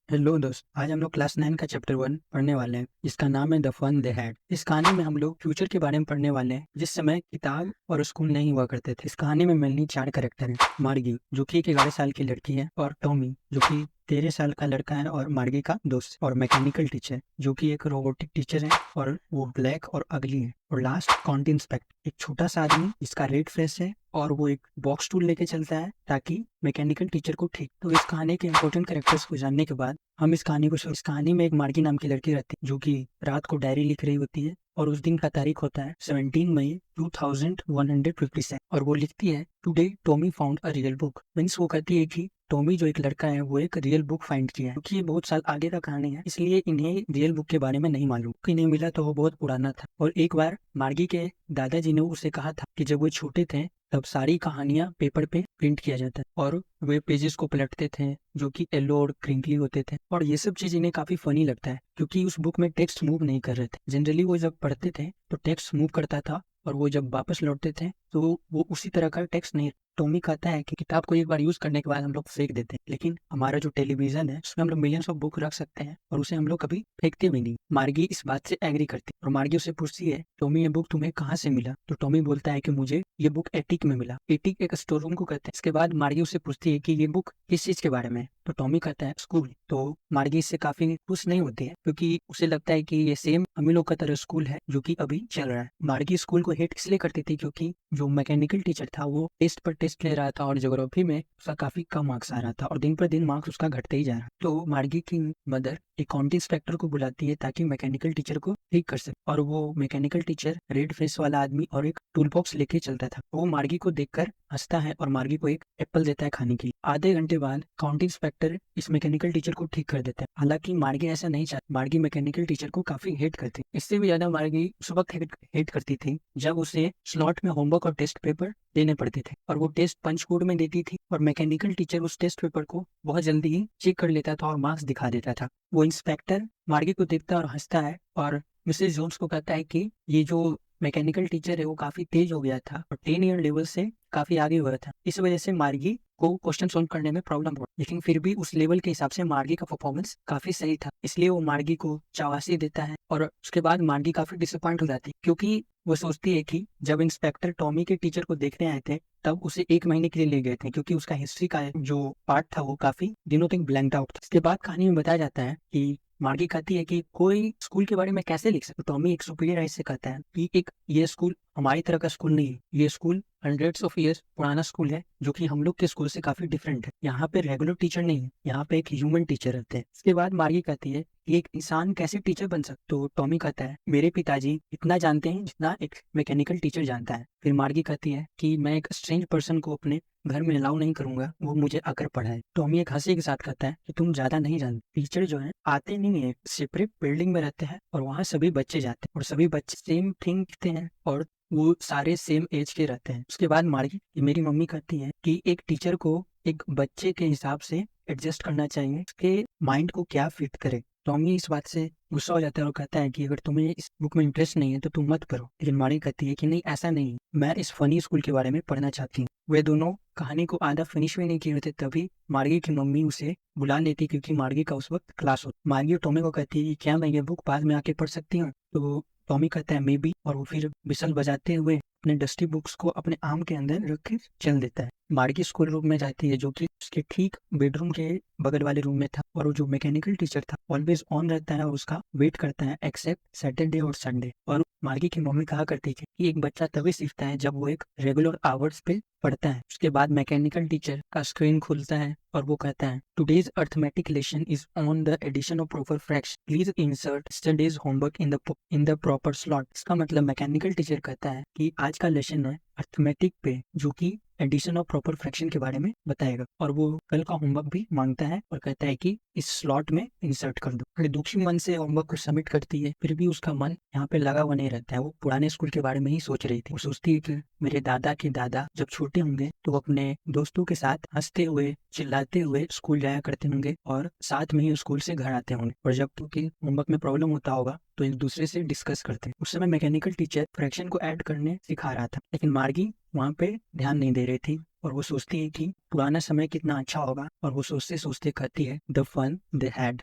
Hello दोस्त, आज हम लोग क्लास 9 का चैप्टर 1 पढ़ने वाले हैं जिसका नाम है द फन दे हैड। इस कहानी में हम लोग फ्यूचर के बारे में पढ़ने वाले हैं जिस समय किताब और स्कूल नहीं हुआ करते थे। इस कहानी में मेनली 4 कैरेक्टर हैं। मार्गी जो कि एक 11 साल की लड़की है, और टॉमी जो कि 13 साल का लड़का है और मार्गी का दोस्त, और मैकेनिकल टीचर जो कि एक रोबोटिक टीचर है और वो ब्लैक और अगली है। और लास्ट कॉन्टी इंस्पेक्टर, एक छोटा सा आदमी जिसका रेड फेस है और वो एक बॉक्स टूल लेके चलता है ताकि मैकेनिकल टीचर को ठीक। तो इस कहानी के इंपॉर्टेंट कैरेक्टर्स को जानने के बाद हम इस कहानी में एक मार्गी नाम की लड़की रहती है जो कि रात को डायरी लिख रही होती है, और उस दिन का तारीख होता है 17 मई 2157, और वो लिखती है today Tommy found a real book. Means वो कहती है कि टॉमी जो एक लड़का है वो एक रियल बुक फाइंड किया है, क्योंकि ये बहुत साल आगे का कहानी है इसलिए इन्हें रियल बुक के बारे में नहीं मालूम। इन्हें मिला तो वो बहुत पुराना था, और एक बार मार्गी के दादाजी ने उसे कहा था कि जब वो छोटे थे तब सारी कहानियां पेपर पे प्रिंट किया जाता है और वे पेजेस को पलटते थे जो कि येलो और क्रिंकली होते थे। और ये सब चीज इन्हें काफी फनी लगता है क्योंकि उस बुक में टेक्स्ट मूव नहीं कर रहे थे। जनरली वो जब पढ़ते थे तो टेक्स्ट मूव करता था, और वो जब वापस लौटते थे तो वो उसी तरह का टेक्स्ट नहीं। टॉमी कहता है कि किताब को एक बार यूज करने के बाद हम लोग फेंक देते हैं, लेकिन हमारा जो टेलीविजन है उसमें हम लोग मिलियंस ऑफ बुक रख सकते हैं और उसे हम लोग कभी फेंकते भी नहीं। मार्गी इस बात से एग्री करती है और मार्गी उसे पूछती है, टॉमी ये बुक तुम्हें कहाँ से मिला? तो टॉमी बोलता है कि मुझे ये बुक एटिक में मिला। एटिक एक स्टोर रूम को कहते हैं। इसके बाद मार्गी उसे पूछती है कि ये बुक किस चीज के बारे में है? तो टॉमी कहता है स्कूल। तो मार्गी इससे काफी खुश नहीं होती है क्योंकि उसे लगता है कि ये सेम हम ही लोग का तरह स्कूल है जो कि अभी चल रहा है। मार्गी स्कूल को हेट इसलिए करती थी क्योंकि जो मैकेनिकल टीचर था वो टेस्ट पर टेस्ट ले रहा था और ज्योग्राफी में उसका काफी कम मार्क्स आ रहा था और दिन पर दिन मार्क्स उसका घटते ही जा रहा। तो मार्गी की मदर अकाउंटिंग इंस्पेक्टर को बुलाती है ताकि मैकेनिकल टीचर को ठीक कर सके, और वो मैकेनिकल टीचर रेड फेस वाला आदमी और एक टूल बॉक्स लेके चलता था। वो मार्गी को देखकर हंसता है और मार्गी को एक एप्पल देता है खाने के लिए। आधे घंटे बाद अकाउंटिंग इंस्पेक्टर इस मैकेनिकल टीचर को ठीक कर देता है। हालांकि मार्गी ऐसा नहीं चाहती। मार्गी मैकेनिकल टीचर को काफी हेट करती है। इससे भी ज्यादा मार्गी उस वक्त हेट करती थी जब उसे स्लॉट में होमवर्क और टेस्ट पेपर देने पड़ते थे, और वो टेस्ट पंच कोड में देती थी और मैकेनिकल टीचर उस टेस्ट पेपर को बहुत जल्दी ही चेक कर लेता था और मार्क्स दिखा देता था। वो इंस्पेक्टर मार्गी को देखता है और हंसता है और मिसेस जोन्स को कहता है कि ये जो मैकेनिकल टीचर है वो काफी तेज हो गया था और 10 ईयर लेवल से काफी आगे हुआ था। इस वजह से मार्गी को क्वेश्चन सोल्व करने में प्रॉब्लम हुआ, लेकिन फिर भी उस लेवल के हिसाब से मार्गी का परफॉर्मेंस काफी सही था, इसलिए वो मार्गी को शाबाशी देता है। और उसके बाद मार्गी काफी डिसअपॉइंट हो जाती है क्योंकि वो सोचती है कि जब इंस्पेक्टर टॉमी के टीचर को देखने आए थे तब उसे 1 महीने के लिए ले गए थे क्योंकि उसका हिस्ट्री का जो पार्ट था वो काफी दिनों तक ब्लैंक आउट था। इसके बाद कहानी में बताया जाता है कि मार्गी कहती है कि कोई स्कूल के बारे में कैसे लिख सकता। टॉमी एक सुपीरियर आइज से कहता है कि एक ये स्कूल हमारी तरह का स्कूल नहीं है, ये स्कूल हंड्रेड्स ऑफ ईयर्स पुराना स्कूल है जो कि हम लोग के स्कूल से काफी डिफरेंट है। यहाँ पे रेगुलर टीचर नहीं है, यहाँ पे एक ह्यूमन टीचर रहते हैं। इसके बाद मार्गी कहती है कि एक इंसान कैसे टीचर बन सकता। तो टॉमी कहता है मेरे पिताजी इतना जानते हैं जितना एक मैकेनिकल टीचर जानता है। फिर मार्गी कहती है कि मैं एक स्ट्रेंज पर्सन को अपने घर में अलाउ नहीं करूंगा, वो मुझे आकर पढ़ाए। टॉमी एक हंसी के साथ कहता है कि तुम ज्यादा नहीं जानते, टीचर जो है आते नहीं है, सेपरेट बिल्डिंग में रहते हैं और वहाँ सभी बच्चे जाते हैं और सभी बच्चे सेम थिंग लिखते हैं और वो सारे सेम एज के रहते हैं। उसके बाद मार्गी मेरी मम्मी कहती है कि एक टीचर को एक बच्चे के हिसाब से एडजस्ट करना चाहिए, उसके माइंड को क्या फिट करे। टॉमी इस बात से गुस्सा हो जाता है और कहता है कि अगर तुम्हें इस बुक में इंटरेस्ट नहीं है तो तुम मत पढ़ो। लेकिन मार्गी कहती है कि नहीं, ऐसा नहीं है, मैं इस फनी स्कूल के बारे में पढ़ना चाहती हूँ। वे दोनों कहानी को आधा फिनिश भी नहीं किए होते तभी मार्गी की मम्मी उसे बुला लेती क्योंकि मार्गी का उस वक्त क्लास हो। मार्गी और टॉमी को कहती है कि क्या मैं ये बुक बाद में आके पढ़ सकती हूँ? तो टॉमी कहता है मे बी, और वो फिर बिसल बजाते हुए अपने डस्टी बुक्स को अपने आर्म के अंदर रख के चल देता है। मार्गी स्कूल रूम में जाती है जो कि उसके ठीक बेडरूम के बगल वाले रूम में था, और वो जो मैकेनिकल टीचर था ऑलवेज ऑन रहता है और उसका वेट करता है एक्सेप्ट सैटरडे और संडे। और मार्गी की मम्मी कहा करती थी कि एक बच्चा तभी सीखता है जब वो एक रेगुलर आवर्स पे पढ़ता है। उसके बाद मैकेनिकल टीचर का स्क्रीन खुलता है और वो कहता है today's arithmetic lesson is on the addition of proper fraction, please insert studies homework in the proper slot. इसका मतलब मैकेनिकल टीचर कहता है कि आज का लेसन है अर्थमेटिक पे जो कि एडिशन ऑफ प्रॉपर फ्रैक्शन के बारे में बताएगा, और वो कल का होमवर्क भी मांगता है और कहता है कि इस स्लॉट में इंसर्ट कर दो। बड़े दुखी मन से होमवर्क को सबमिट करती है, फिर भी उसका मन यहाँ पे लगा हुआ नहीं रहता है। वो पुराने स्कूल के बारे में ही सोच रही थी। वो सोचती है कि मेरे दादा के दादा जब छोटे होंगे तो वो अपने दोस्तों के साथ हंसते हुए चिल्लाते हुए स्कूल जाया करते होंगे और साथ में ही स्कूल से घर आते होंगे, और जब क्योंकि होमवर्क में प्रॉब्लम होता होगा तो एक दूसरे से डिस्कस करते। उस समय मैकेनिकल टीचर फ्रैक्शन को ऐड करने सिखा रहा था, लेकिन मार्गी वहाँ पे ध्यान नहीं दे रही थी और वो सोचती है कि पुराना समय कितना अच्छा होगा, और वो सोचते सोचते कहती है द फन दे हैड।